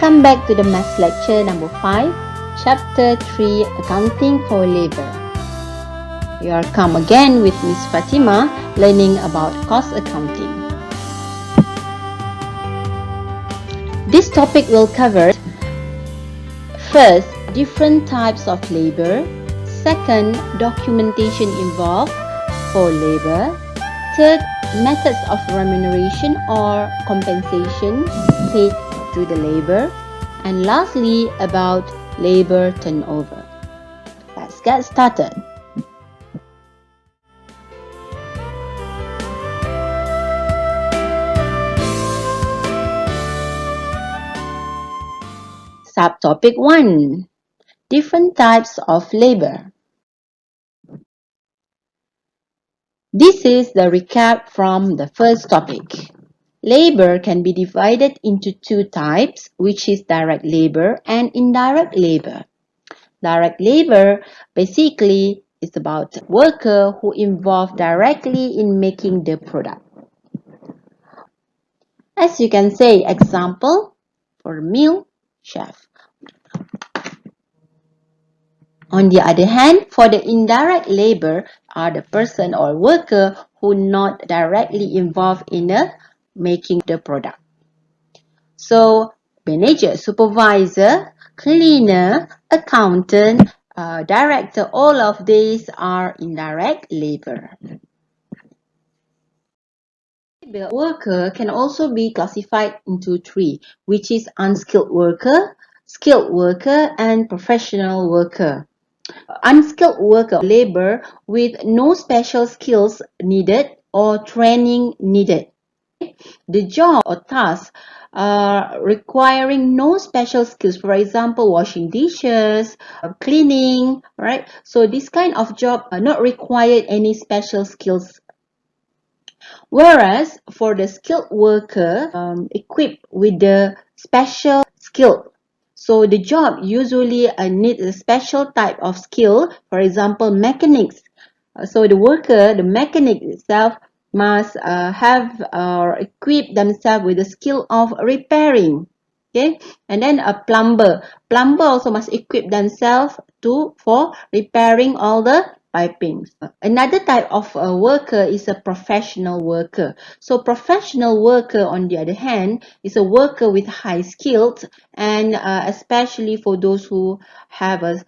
Welcome back to the Maths Lecture number 5, Chapter 3, Accounting for Labour. You are come again with Miss Fatima, learning about cost accounting. This topic will cover first, different types of labour, second, documentation involved for labour, third, methods of remuneration or compensation paid to the labour, and lastly about labour turnover. Let's get started. Subtopic 1. Different types of labour. This is the recap from the first topic. Labour can be divided into two types, which is direct labour and indirect labour. Direct labour basically is about worker who involved directly in making the product. As you can say, example for meal chef. On the other hand, for the indirect labour are the person or worker who not directly involved in making the product. So, manager, supervisor, cleaner, accountant, director, all of these are indirect labour. The worker can also be classified into three, which is unskilled worker, skilled worker, and professional worker. Unskilled worker labour with no special skills needed or training needed. The job or task requiring no special skills, for example, washing dishes, cleaning, right? So this kind of job not required any special skills. Whereas for the skilled worker equipped with the special skill, so the job usually needs a special type of skill, for example, mechanics. So the worker, the mechanic itself, must have or equip themselves with the skill of repairing. Okay, and then a plumber. Plumber also must equip themselves for repairing all the pipings. Another type of worker is a professional worker. So professional worker, on the other hand, is a worker with high skills, and especially for those who have a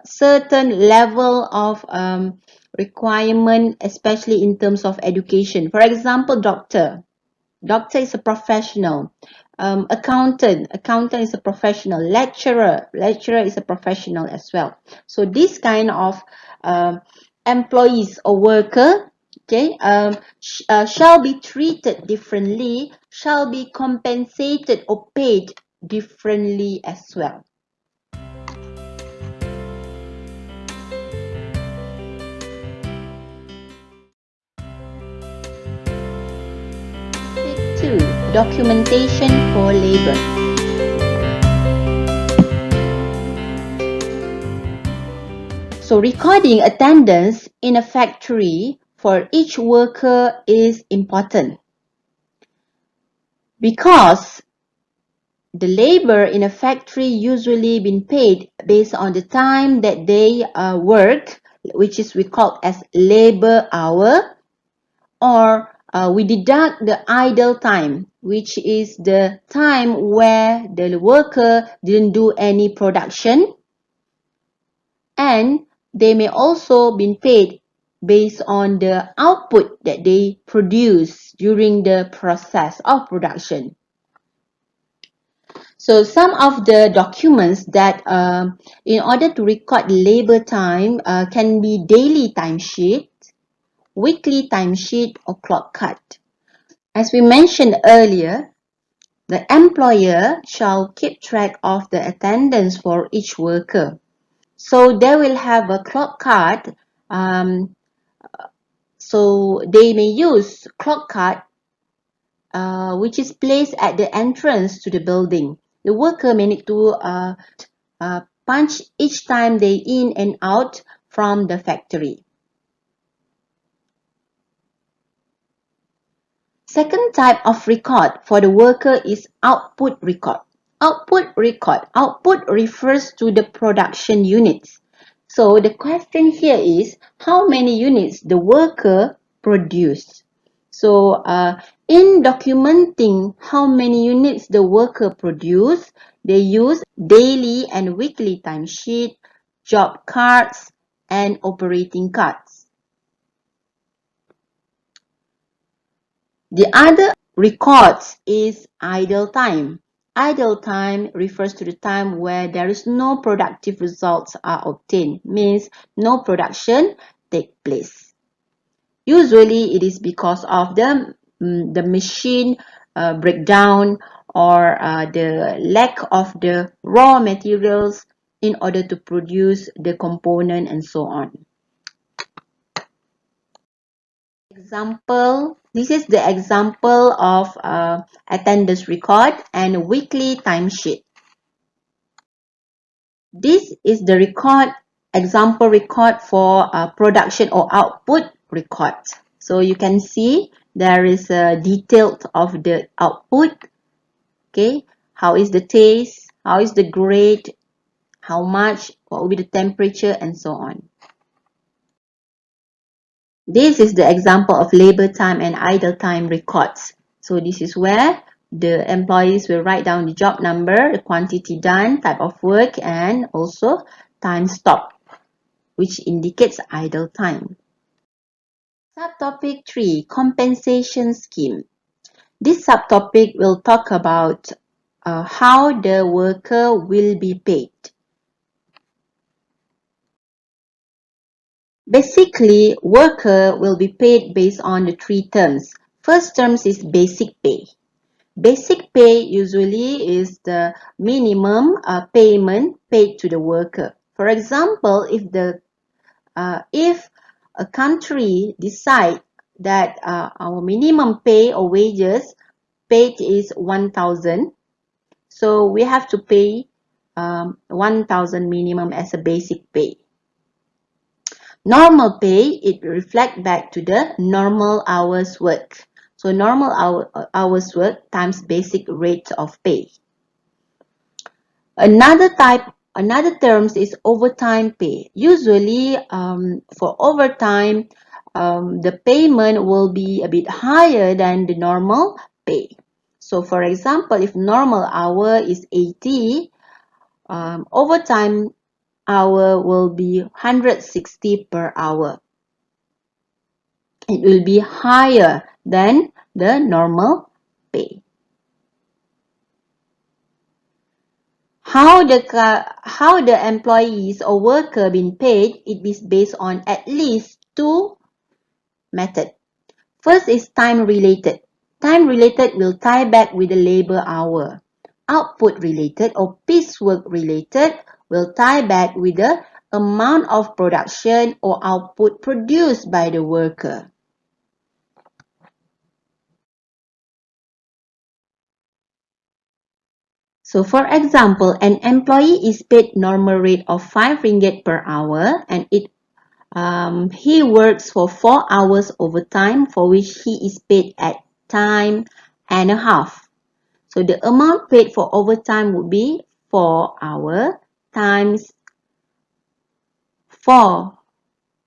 certain level of requirement, especially in terms of education. For example, doctor. Doctor is a professional. Accountant is a professional. Lecturer is a professional as well. So this kind of employees or worker, okay, shall be treated differently, shall be compensated or paid differently as well. Step 2. Documentation for labour. So recording attendance in a factory for each worker is important because the labour in a factory usually been paid based on the time that they work, which is we call as labour hour, or we deduct the idle time, which is the time where the worker didn't do any production, and they may also be paid based on the output that they produce during the process of production. So some of the documents that in order to record labor time can be daily timesheet, weekly timesheet, or clock cut. As we mentioned earlier, the employer shall keep track of the attendance for each worker. So they will have a clock card. So they may use clock card which is placed at the entrance to the building. The worker may need to punch each time they in and out from the factory. Second type of record for the worker is output record. Output record. Output refers to the production units. So the question here is how many units the worker produced. So in documenting how many units the worker produced, they use daily and weekly timesheet, job cards, and operating cards. The other records is idle time. Idle time refers to the time where there is no productive results are obtained, means no production take place. Usually it is because of the machine breakdown or the lack of the raw materials in order to produce the component and so on. This is the example of attendance record and weekly timesheet. This is the example record for production or output record. So you can see there is a detail of the output. Okay, how is the taste, how is the grade, how much, what will be the temperature, and so on. This is the example of labor time and idle time records. So this is where the employees will write down the job number, the quantity done, type of work, and also time stopped, which indicates idle time. Subtopic 3, compensation scheme. This subtopic will talk about how the worker will be paid. Basically, worker will be paid based on the three terms. First terms is basic pay. Basic pay usually is the minimum payment paid to the worker. For example, if a country decide that our minimum pay or wages paid is 1,000, so we have to pay 1,000 minimum as a basic pay. Normal pay, it reflects back to the normal hours work. So normal hours work times basic rate of pay. Another terms is overtime pay. Usually for overtime, the payment will be a bit higher than the normal pay. So for example, if normal hour is 80, overtime hour will be 160 per hour. It will be higher than the normal pay. How the employees or worker been paid, it is based on at least two methods. First is time related. Time related will tie back with the labor hour. Output related or piecework related will tie back with the amount of production or output produced by the worker. So for example, an employee is paid normal rate of 5 ringgit per hour and he works for 4 hours overtime for which he is paid at time and a half. So the amount paid for overtime would be 4 hours times 4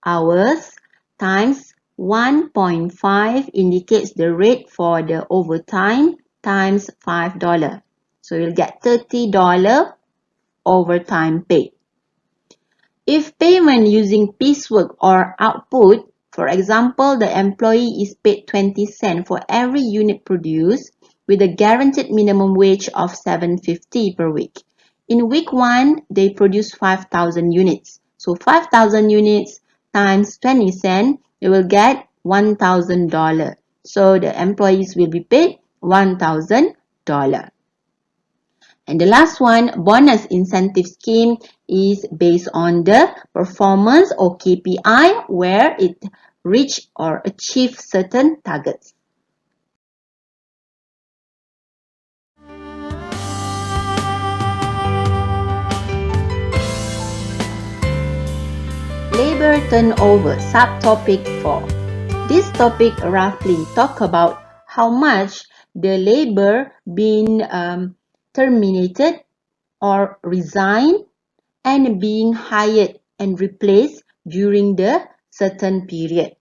hours times 1.5 indicates the rate for the overtime times $5. So you'll get $30 overtime pay. If payment using piecework or output, for example, the employee is paid 20 cents for every unit produced with a guaranteed minimum wage of $7.50 per week. In week 1, they produce 5,000 units. So 5,000 units times 20 cents, they will get $1,000. So the employees will be paid $1,000. And the last one, bonus incentive scheme, is based on the performance or KPI where it reach or achieve certain targets. Labor turnover, subtopic 4. This topic roughly talk about how much the labor been terminated or resign and being hired and replaced during the certain period.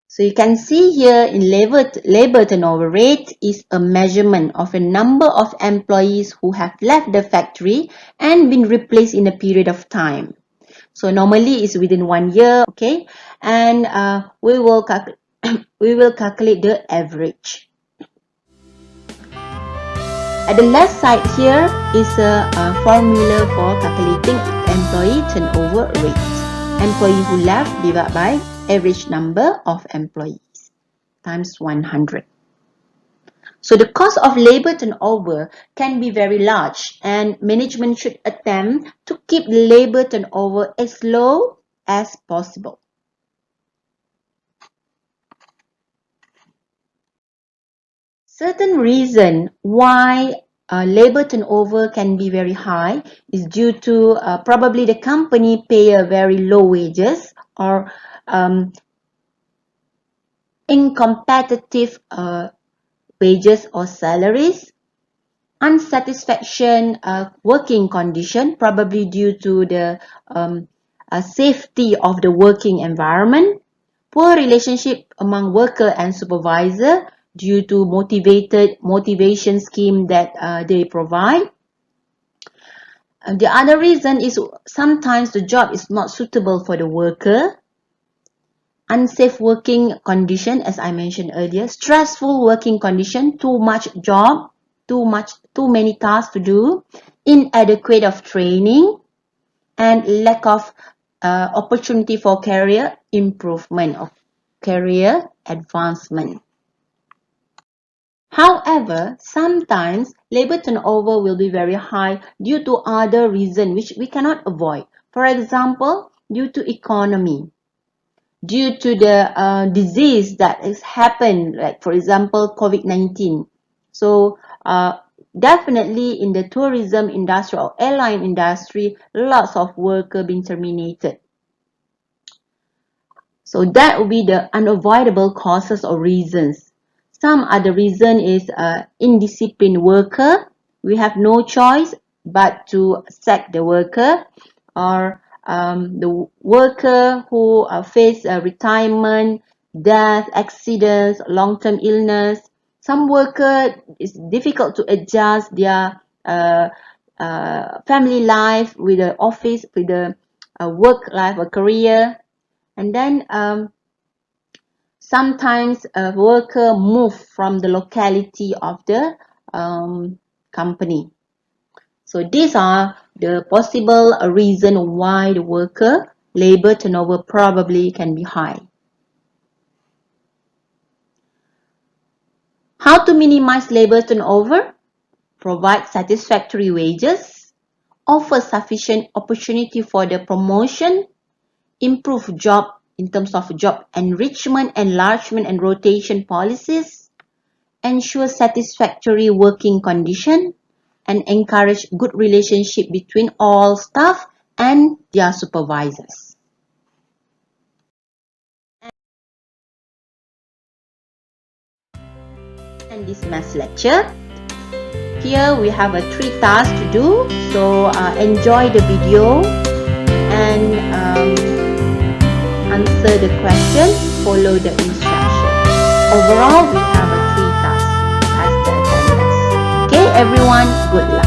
So you can see here in labor turnover rate is a measurement of a number of employees who have left the factory and been replaced in a period of time. So normally it's within 1 year, okay, and we will calculate the average. At the left side here is a formula for calculating employee turnover rate. Employee who left divided by average number of employees times 100. So the cost of labor turnover can be very large, and management should attempt to keep labor turnover as low as possible. Certain reason why labor turnover can be very high is due to probably the company pay a very low wages or incompetitive wages or salaries, unsatisfaction working condition, probably due to the safety of the working environment, poor relationship among worker and supervisor due to motivation scheme that they provide. The other reason is sometimes the job is not suitable for the worker. Unsafe working condition, as I mentioned earlier, stressful working condition, too much job, too many tasks to do, inadequate of training, and lack of opportunity for career improvement or career advancement. However, sometimes labor turnover will be very high due to other reasons which we cannot avoid. For example, due to economy, due to the disease that has happened, like for example, COVID-19. So definitely in the tourism industry or airline industry, lots of workers being terminated. So that will be the unavoidable causes or reasons. Some other reason is indisciplined worker. We have no choice but to sack the worker, or the worker who face retirement, death, accidents, long-term illness. Some worker is difficult to adjust their family life with the office, with the work life or career, and then sometimes a worker move from the locality of the company. So these are the possible reason why the worker labor turnover probably can be high. How to minimize labor turnover? Provide satisfactory wages, offer sufficient opportunity for the promotion, improve job in terms of job enrichment, enlargement and rotation policies, ensure satisfactory working condition, and encourage good relationship between all staff and their supervisors. And this maths lecture, here we have 3 tasks to do. So enjoy the video and answer the question, follow the instruction. Overall, we have 3 tasks as the attendance. Okay, everyone, good luck.